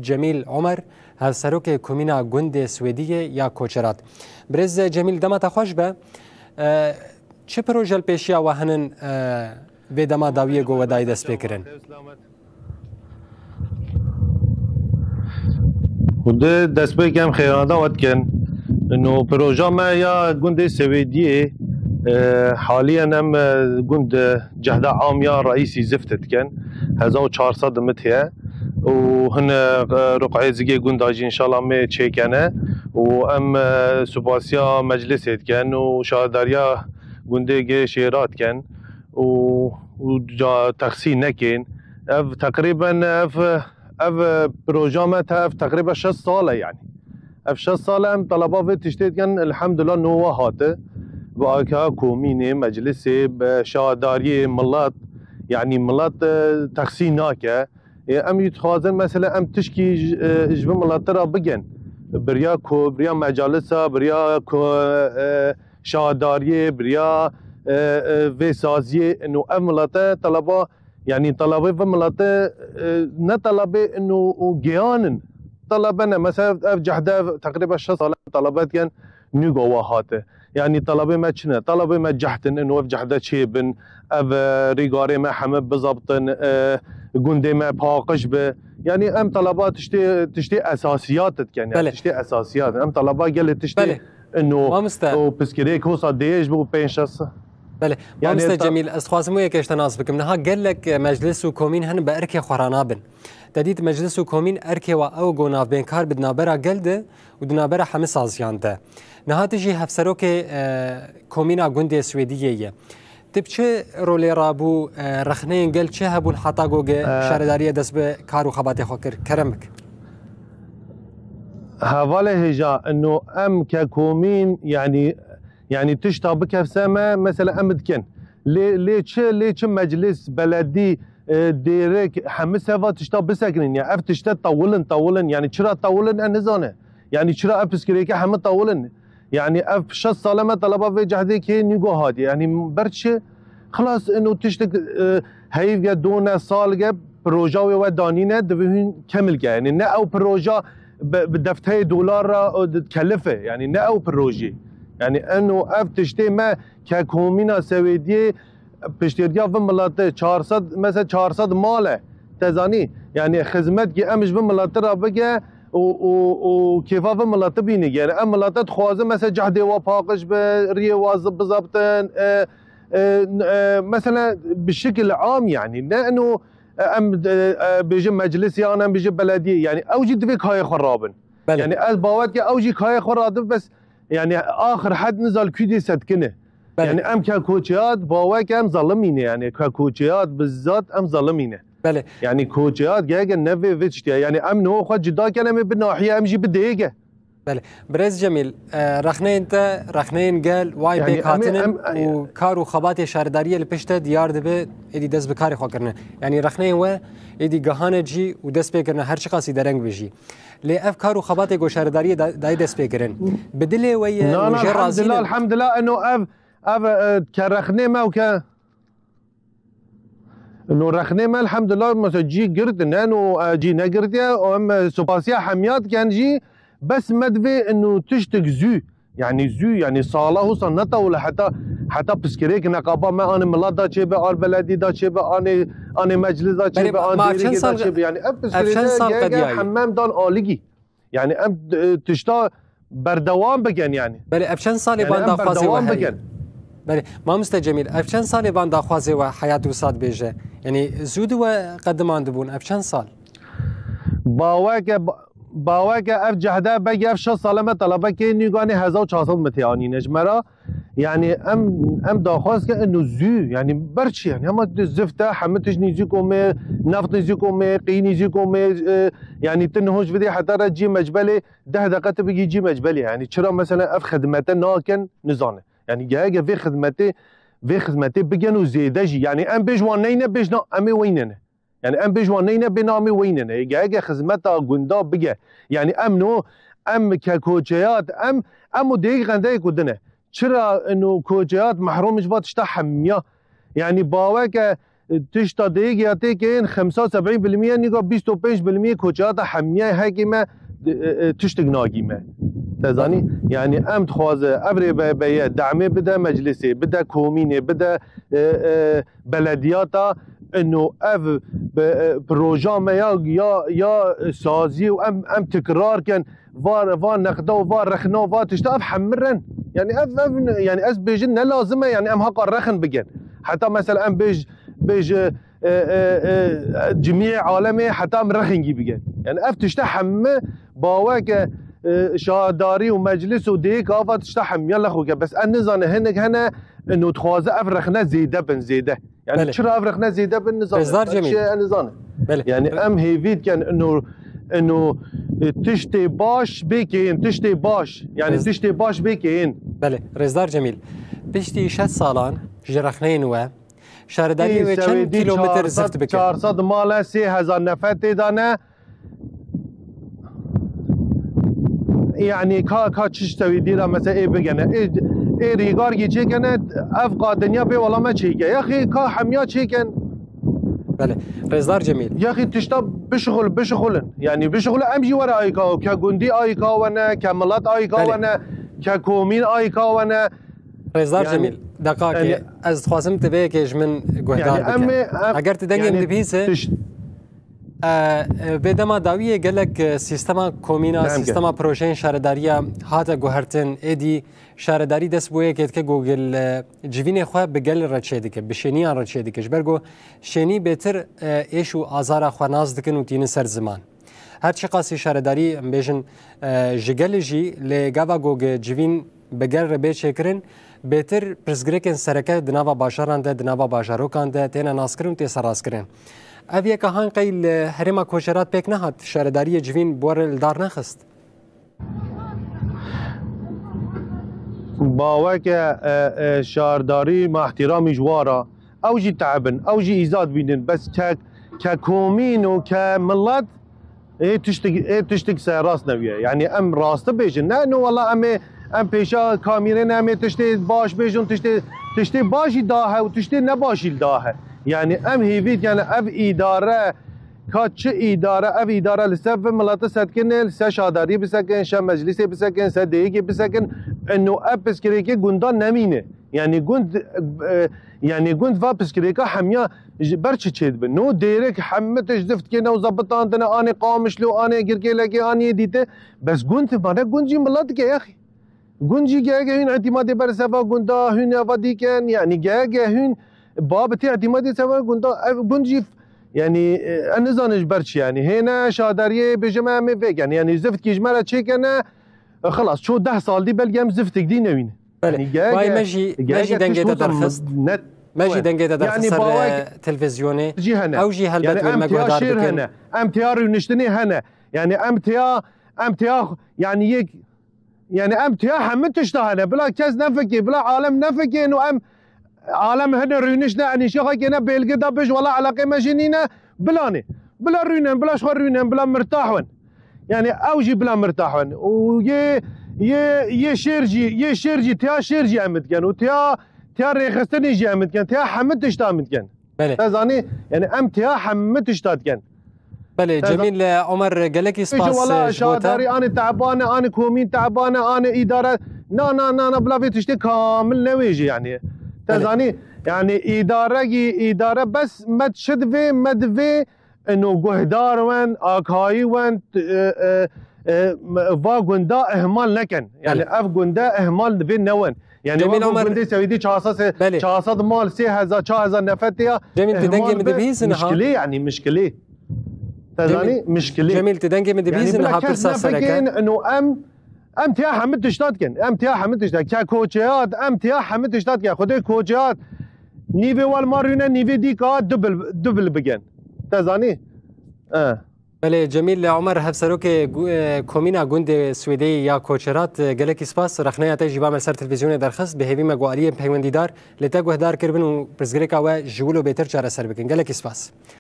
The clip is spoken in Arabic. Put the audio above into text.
جمیل عمر هفسروک کومینا گوند سویدیه یا کوچرات. برز جمیل دمت خوش به چه پروژه پیشیا و هنن به دما داویه گو و دای دست بکرن؟ خود دست بکم خیانت وقت کن انه پروژه ما یا گوند سویدیه حاليا هم قند جهدا عام يا رئيسي زفتت كان 1400 متر وهن رقعي زكي قند اجي ان شاء الله مي تشيكانا وام سوباسيا مجلس كان وشاداريا قندي شيرات كان و تقسيم نكين اف تقريبا اف بروجامات اف تقريبا 6 ساله يعني اف 6 ساله ام طلبات تشتيت كان الحمد لله انه هاته باكا كوميني مجلسي بشاداري ملات يعني ملات تقسيناكا ام يتخازن مثلا ام تشكي جب ملات ترى بجن بريا كو بريا مجالسها بريا كو شاداري بريا فيسازي انه ام ملات طلبه يعني طلبه فملات نطلبه انه جيانن طلبنا مثلا جحده تقريبا 6 سال طلبات كان نيغوهاته يعني طلبي ما تشنا طلبي ما جحتن انه جحده شيبن اف ريغاري ما حمد بضبطن قندي ما باقش به يعني ام طلبات تشتي اساسيات يعني تشتي اساسيات ام طلبات قال تشتي انه بسكريك هو صديج بو بينشس بله يعني مست جميل استخواسمو يكش تناس بكم نها قال لك مجلس وكومين هن باركي خورانابن تديت مجلس وكومين اركي او غوناف بين كار بدنابرا قلده ودنابرا حمس ازيانته نها تجي هفسروك كومينا غوندي سويدية تبچه رولي رابو رخنين قل چه هبو الحطاقو شاردارية دس بكارو خباتي خوكر كرمك هواله هجا انه ام ككومين يعني تشتا بكف سما مثلا ام دكن ليه مجلس بلدي ديرك حمس هوا تشتا بسكنين يعني اف تشتا طولن يعني شرا طولن انزانه يعني شرا اف سكريكه حمد طولن يعني اف 6 ساله ما طلبه في جهدي كي نيجو هادي يعني برش خلاص انه تشتك هي دون سال بروجا و دانينه دبهن كمل يعني نا او بروجا بدفتي دولار تكلفه يعني نا او بروجي يعني انه اف تشتي ما ككومينا سويديه بشتريا في ملات 400 مثلا 400 ماله تزاني يعني خدمت كي امش بملات را بقى وكيف هذا ملات بيني يعني ام ملات تخوازه مثلا جهدي وفاقش بريه واظب بضبط مثلا بشكل عام يعني لانه ام بيجي مجلس انا بيجي بلديه يعني اوجد فيك هاي خرابن يعني الباوات اوجي هاي خرابن بس يعني اخر حد نزل كيدي سدكنه يعني ام ككوتشيات باوك ام ظلمينه يعني ككوتشيات بالذات ام ظلمينه بله يعني كوتشيات جاي نفي فيتش يعني ام نو خد جدا كلمه بالناحيه امجي بدقيقه بله برز جميل رخنين قال واي يعني بيك هاتن وكارو خباتي شارداريه اللي بيشته ديار دبه ادي دز بكاري خوكرنا يعني رخنين و ادي جهانه جي ودس بيكرنا هر شي قاسي درنگ بيجي لي افكار وخباتي جو شارداريه داي دس بيكرن بدلي ويا الحمد لله انه اف كرخني ما وك انه رخني ما الحمد لله مثلا جي قرد انه جي نقرديا وام سوباسيا حميات كان جي بس مدفي انه تشتك زو يعني صاله وصل نتا ولا حتى بسكريك نقابه ما انا ملا دا شيبه ال بلدي دا شيبه انا مجلس دا شيبه انا ديري دا شيبه يعني اب بسكريك حمام دان آلگی يعني ام تشتا بردوام بگن يعني بله افشان سالی يعني بان داخوازی و بگن بله ما مستجمیل افشان سالی بان داخوازی و حیات و ساد بیجه يعني زود و قدمان دبون افشان سال باوك اف جهده بگی اف 6 ساله ما طلبه که نیگانی 1400 متیانی نجمرا يعني ام داخواست که انه زو يعني برشي يعني هم زفته حمتش نيزيكم نفط نيزيكم قي نيزيكم يعني تنهوش بدي حتى رجي مجبلي 10 دقيقه بيجي يجي مجبلي يعني ترى مثلا اف خدمته ناكن نزانه يعني جاي في خدمته بيجنوا زيدجي يعني ام بيجوانينا بيجنا امي ويننا يعني ام بيجوانينا بنامي ويننا جاي خدمته غندا بيجي يعني ام ككوتشيات ام ديق غنداي كدنه چرا انه كوجيات محرومش بات تحميه يعني باوك تشتا دیگه تکین 75% نیگا 25% کوچات حمیه حکیمه تشتگ ناگیمه تزانی یعنی ام تخوازه ابری به دعمه بده مجلسی بده کومینه بده بلدیاتا انه اف پروژه یا سازی و ام تکرار کن وار نخدا و وار رخنا و وار تشتا اف حمرن يعني يعني از بيجن لازمه يعني ام هاقا رخن بجن حتى مثلا ام بيج جميع عالمي حتى ام رخنجي بجن يعني اف تشتحم باواك شهاداري ومجلس وديك افا تشتحم يلا خوك بس النظام هنك هنا انه تخوازه افرخنا زيده بن زيده يعني شرا افرخنا زيده بالنظام النظام يعني ام هيفيد كان انه تشتي باش بكين تشتي باش يعني تشتي باش بكين بله رزدار جميل بشتي 6 سالان جرخنين و شهرداری و چند کیلومتر زفت بکن 400 مال 3000 نفر دانه يعني کا تشتوي ديرا مثلا ايه بگنه ايه ريگار گيچه کنه افقا دنیا به ولا ما چيگه يا اخي کا حميا چيكن بله رزدار جميل يا اخي تشتا بشغلن يعني بشغل امجي ورا ايكا كجندي ايكا وانا كملات ايكا وانا ككومين ايكا وانا رزدار يعني جميل دقائق يعني از خواسم تبه كيج من گهدار يعني اگر تدنگم يعني دبيسه بدما داویه گلک سیستما کومینا سیستما پروژه شهرداری هات گوهرتن ادی شهرداری دست بویه که گوگل جوین خو بگل رچیدی که بشینی رچیدی که برگو شینی بهتر ایشو آزار خو ناز دکن و تین سر زمان هر چی قاسی شهرداری بیشن جگل جی لگاوا گوگ جوین بگل ربه چکرن بهتر پرزگرکن سرکه دناوا باشاران ده دناوا باشاروکان ده تینا ناسکرن تی سراس کرن اویه که هان قیل هرما کوشرات پیک نهات شهرداری جوین بور الدار نخست باوک شهرداری مع احترام جوارا او جي تعبن او جي ايزاد بينن بس ككومين وكملات تشتك سراس نويه يعني ام راست بيجن انه والله ام بيشا كاميرين ام تشتي باش بيجن تشتي باشي داها وتشتي نباشي داها يعني ام هيفيت يعني اب اداره كاتش اداره اب اداره لسبب ملات سكن لسه شهرداری بسكن ش مجلسي بسكن سديگي بسكن انه اب بسكريكي گوندان نمينه يعني گوند و بسكريكا حميا برچ چيد بن نو ديرك حمتش زفت كنا وظبطان دنا اني قامش لو اني گرگي لگي اني ديته بس گوند مانا گونجي ملات كي يا اخي گونجي گه هن اعتماد بر سبا گوندا هن ودي كان يعني گه هن بابتي اعتمادي سوا گونجي يعني النظام برش يعني هنا شهرداری بجمع مفيك يعني زفت كيجمرة تشيكنا خلاص شو 10 سال دي بلقيم زفتك دي نوين يعني باي ماجي دنگه درخست ماجي دنگه درخست تلفزيوني او جي هل يعني امتيا شير هنا امتيا رونشتني هنا يعني امتيا يعني يك يعني امتيا حمتش هنا بلا كاز نفكي بلا عالم نفكي انه ام عالم هنا رونشنا اني شو خاكينا بيلقدا بج ولا علاقه ماجينينا بلاني بلا رونن بلا شغل رونن بلا مرتاحون يعني اوجي بلا مرتاحون وي شيرجي تيا شيرجي عمد كان وتيا ريخستني جي عمد كان تيا حمدش تامد كان تزاني يعني ام تيا حمدش تاد كان بله جميل عمر قالك اسباس والله شهرداري انا تعبانه انا كومين تعبانه انا اداره نا بلا بيتشتي كامل نويجي يعني تزاني يعني اداره بس مدفي انه گهدار وين اكاي وين و گندا اهمال نكن يعني اف گندا اهمال بين نون يعني و گندي سويدي 400 مال 3000 نفتيا جميل تدنگي مدبيز مشكله يعني مشكله تزاني مشكله جميل تدنگي مدبيز يعني انها برسا سركه انه ام تيا حمد تشتاتكن ام تيا حمد تشتات كوچيات ام تيا حمد تشتاتكن خدي كوچيات نيفي والمارينا نيفي ديكا دبل بگن تزاني بله جميل عمر هفسروك كومينا گوند سويدي يا كوچرات گلك سپاس رخنه اتي جيبا مسار تلفزيون درخص بهيوي مگواليه پيونديدار لتا گهدار کربن و پرزگريكا و جولو بهتر چاره سر بكن گلك سپاس